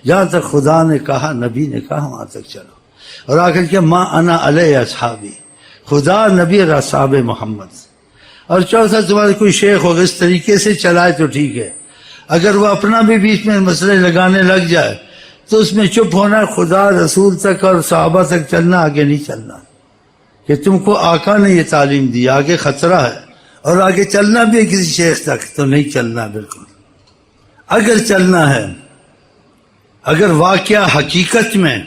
جہاں تک خدا نے کہا، نبی نے کہا، وہاں تک چلو. اور آخر کیا ما انا علیہ اصحابی، خدا، نبی اور اصحاب محمد. اور چوتھا تمہارے کوئی شیخ ہوگا اس طریقے سے چلائے تو ٹھیک ہے، اگر وہ اپنا بھی بیچ میں مسئلے لگانے لگ جائے تو اس میں چپ ہونا، خدا رسول تک اور صحابہ تک چلنا، آگے نہیں چلنا. کہ تم کو آقا نے یہ تعلیم دی، آگے خطرہ ہے، اور آگے چلنا بھی ہے کسی شیخ تک تو نہیں چلنا بالکل. اگر چلنا ہے، اگر واقعہ حقیقت میں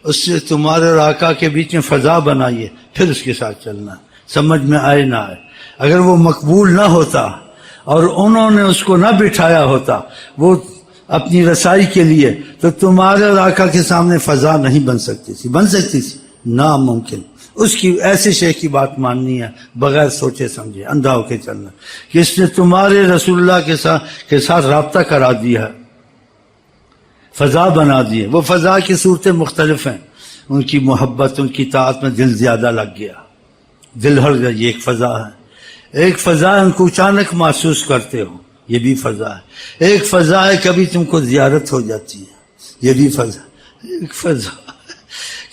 اس سے تمہارے اور آقا کے بیچ میں فضا بنائیے، پھر اس کے ساتھ چلنا، سمجھ میں آئے نہ آئے. اگر وہ مقبول نہ ہوتا اور انہوں نے اس کو نہ بٹھایا ہوتا وہ اپنی رسائی کے لیے، تو تمہارے اور آقا کے سامنے فضا نہیں بن سکتی تھی. بن سکتی تھی؟ ناممکن. اس کی ایسے شیخ کی بات ماننی ہے بغیر سوچے سمجھے، اندھا ہو کے چلنا کہ اس نے تمہارے رسول اللہ کے ساتھ رابطہ کرا دیا ہے، فضا بنا دی ہے. وہ فضا کی صورتیں مختلف ہیں، ان کی محبت، ان کی طاعت میں دل زیادہ لگ گیا، دل ہر گیا، یہ ایک فضا ہے. ایک فضا ہے ان کو اچانک محسوس کرتے ہو، یہ بھی فضا ہے. ایک فضا ہے کبھی تم کو زیارت ہو جاتی ہے، یہ بھی فضا. ایک فضا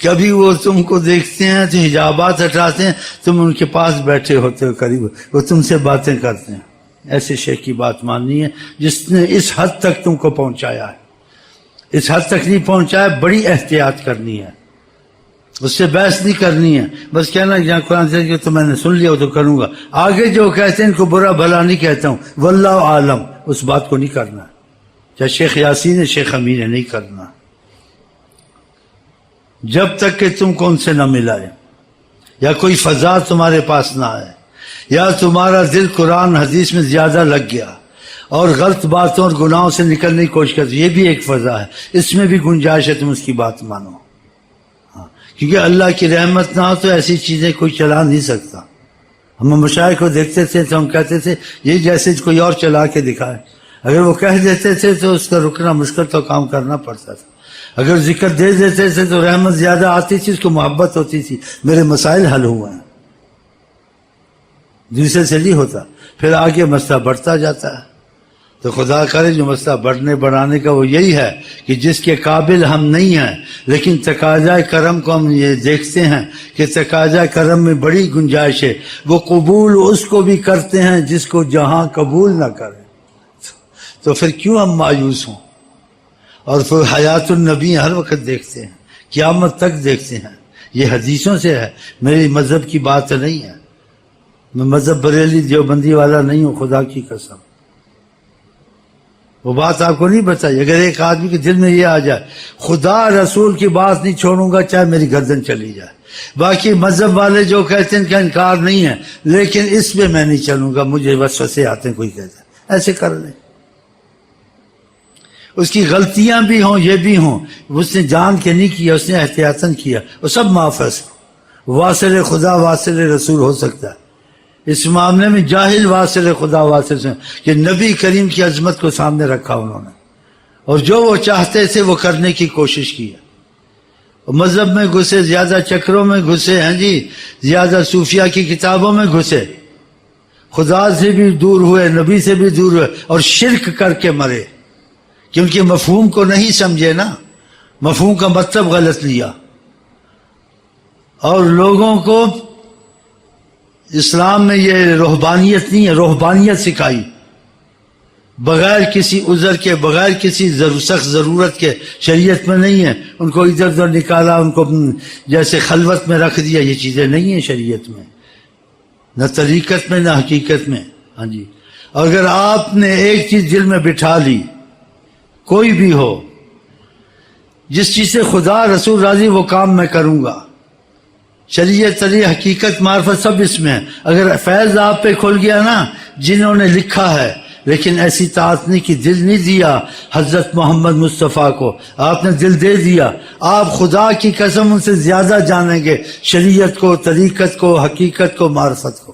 کبھی وہ تم کو دیکھتے ہیں تو حجابات ہٹاتے ہیں، تم ان کے پاس بیٹھے ہوتے ہو قریب، وہ تم سے باتیں کرتے ہیں. ایسے شیخ کی بات ماننی ہے جس نے اس حد تک تم کو پہنچایا ہے. اس حد تک نہیں پہنچایا، بڑی احتیاط کرنی ہے، اس سے بحث نہیں کرنی ہے. بس کہنا جہاں قرآن سے کہ تو میں نے سن لیا تو کروں گا، آگے جو کہتے ہیں ان کو برا بھلا نہیں کہتا ہوں، واللہ عالم، اس بات کو نہیں کرنا. چاہے شیخ یاسین ہے، شیخ امین ہے، نہیں کرنا جب تک کہ تم کو ان سے نہ ملائے، یا کوئی فضا تمہارے پاس نہ آئے، یا تمہارا دل قرآن حدیث میں زیادہ لگ گیا اور غلط باتوں اور گناہوں سے نکلنے کی کوشش کرتے. یہ بھی ایک فضا ہے، اس میں بھی گنجائش ہے تم اس کی بات مانو. کیونکہ اللہ کی رحمت نہ ہو تو ایسی چیزیں کوئی چلا نہیں سکتا. ہم مشائخ کو دیکھتے تھے تو ہم کہتے تھے یہ جیسے کوئی اور چلا کے دکھائے. اگر وہ کہہ دیتے تھے تو اس کا رکنا مشکل تو کام کرنا پڑتا تھا. اگر ذکر دے دیتے تھے تو رحمت زیادہ آتی تھی، اس کو محبت ہوتی تھی. میرے مسائل حل ہوئے ہیں، دوسرے سے نہیں ہوتا. پھر آگے مسئلہ بڑھتا جاتا ہے. تو خدا کرے جو مسئلہ بڑھنے بڑھانے کا وہ یہی ہے کہ جس کے قابل ہم نہیں ہیں لیکن تقاضۂ کرم کو ہم یہ دیکھتے ہیں کہ تقاضۂ کرم میں بڑی گنجائش ہے. وہ قبول اس کو بھی کرتے ہیں جس کو جہاں قبول نہ کرے. تو پھر کیوں ہم مایوس ہوں؟ اور پھر حیات النبی ہر وقت دیکھتے ہیں، قیامت تک دیکھتے ہیں. یہ حدیثوں سے ہے، میری مذہب کی بات نہیں ہے. میں مذہب بریلی دیوبندی والا نہیں ہوں، خدا کی قسم. وہ بات آپ کو نہیں بتائی. اگر ایک آدمی کے دل میں یہ آ جائے خدا رسول کی بات نہیں چھوڑوں گا چاہے میری گردن چلی جائے، باقی مذہب والے جو کہتے ہیں ان کا انکار نہیں ہے لیکن اس میں میں نہیں چلوں گا، مجھے وسوسے آتے ہیں، کوئی کہتا ہے ایسے کر لیں. اس کی غلطیاں بھی ہوں، یہ بھی ہوں، اس نے جان کے نہیں کیا، اس نے احتیاطاً کیا، وہ سب معاف ہے. واصل خدا واصل رسول ہو سکتا ہے. اس معاملے میں جاہل واصل خدا واصل سے کہ نبی کریم کی عظمت کو سامنے رکھا انہوں نے، اور جو وہ چاہتے تھے وہ کرنے کی کوشش کی. مذہب میں گھسے، زیادہ چکروں میں گھسے ہیں جی، زیادہ صوفیہ کی کتابوں میں گھسے، خدا سے بھی دور ہوئے، نبی سے بھی دور ہوئے، اور شرک کر کے مرے. کیونکہ مفہوم کو نہیں سمجھے نا، مفہوم کا مطلب غلط لیا، اور لوگوں کو اسلام میں یہ روحانیت نہیں ہے، روحانیت سکھائی بغیر کسی عذر کے، بغیر کسی سخت ضرورت کے. شریعت میں نہیں ہے. ان کو ادھر ادھر نکالا، ان کو جیسے خلوت میں رکھ دیا. یہ چیزیں نہیں ہیں شریعت میں، نہ طریقت میں نہ حقیقت میں. ہاں جی. اور اگر آپ نے ایک چیز دل میں بٹھا لی، کوئی بھی ہو، جس چیز سے خدا رسول راضی وہ کام میں کروں گا، شریعت علی حقیقت معرفت سب اس میں ہے. اگر فیض آپ پہ کھل گیا نا، جنہوں نے لکھا ہے لیکن ایسی طاقت نہیں کہ دل نہیں دیا حضرت محمد مصطفیٰ کو، آپ نے دل دے دیا، آپ خدا کی قسم ان سے زیادہ جانیں گے شریعت کو، طریقت کو، حقیقت کو، معرفت کو.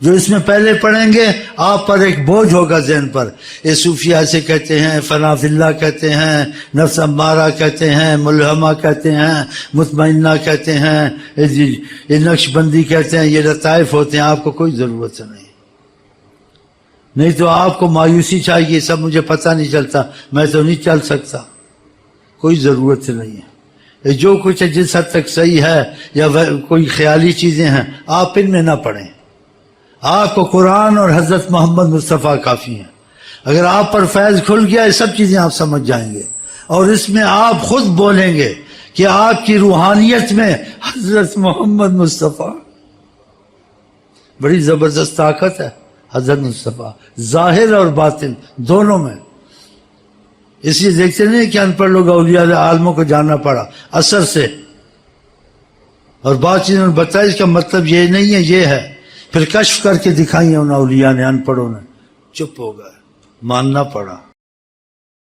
جو اس میں پہلے پڑھیں گے آپ پر ایک بوجھ ہوگا ذہن پر. یہ صوفیہ سے کہتے ہیں، فنا فی اللہ کہتے ہیں، نفس امارہ کہتے ہیں، ملہمہ کہتے ہیں، مطمئنہ کہتے ہیں، یہ نقش بندی کہتے ہیں، یہ لطائف ہوتے ہیں. آپ کو کوئی ضرورت نہیں تو آپ کو مایوسی چاہیے، سب مجھے پتہ نہیں چلتا، میں تو نہیں چل سکتا. کوئی ضرورت نہیں ہے. یہ جو کچھ ہے جس حد تک صحیح ہے یا کوئی خیالی چیزیں ہیں آپ ان میں نہ پڑیں. آپ کو قرآن اور حضرت محمد مصطفیٰ کافی ہیں. اگر آپ پر فیض کھل گیا یہ سب چیزیں آپ سمجھ جائیں گے اور اس میں آپ خود بولیں گے کہ آپ کی روحانیت میں حضرت محمد مصطفیٰ. بڑی زبردست طاقت ہے حضرت مصطفیٰ، ظاہر اور باطن دونوں میں. اس لیے دیکھتے نہیں کہ ان پڑھ لوگ اولیاء عالموں کو جاننا پڑا اثر سے، اور بات چیزوں نے بتایا اس کا مطلب یہ نہیں ہے یہ ہے. پھر کشف کر کے دکھائیں ان اولیاء نے، ان پڑھوں نے چپ ہو گئے، ماننا پڑا.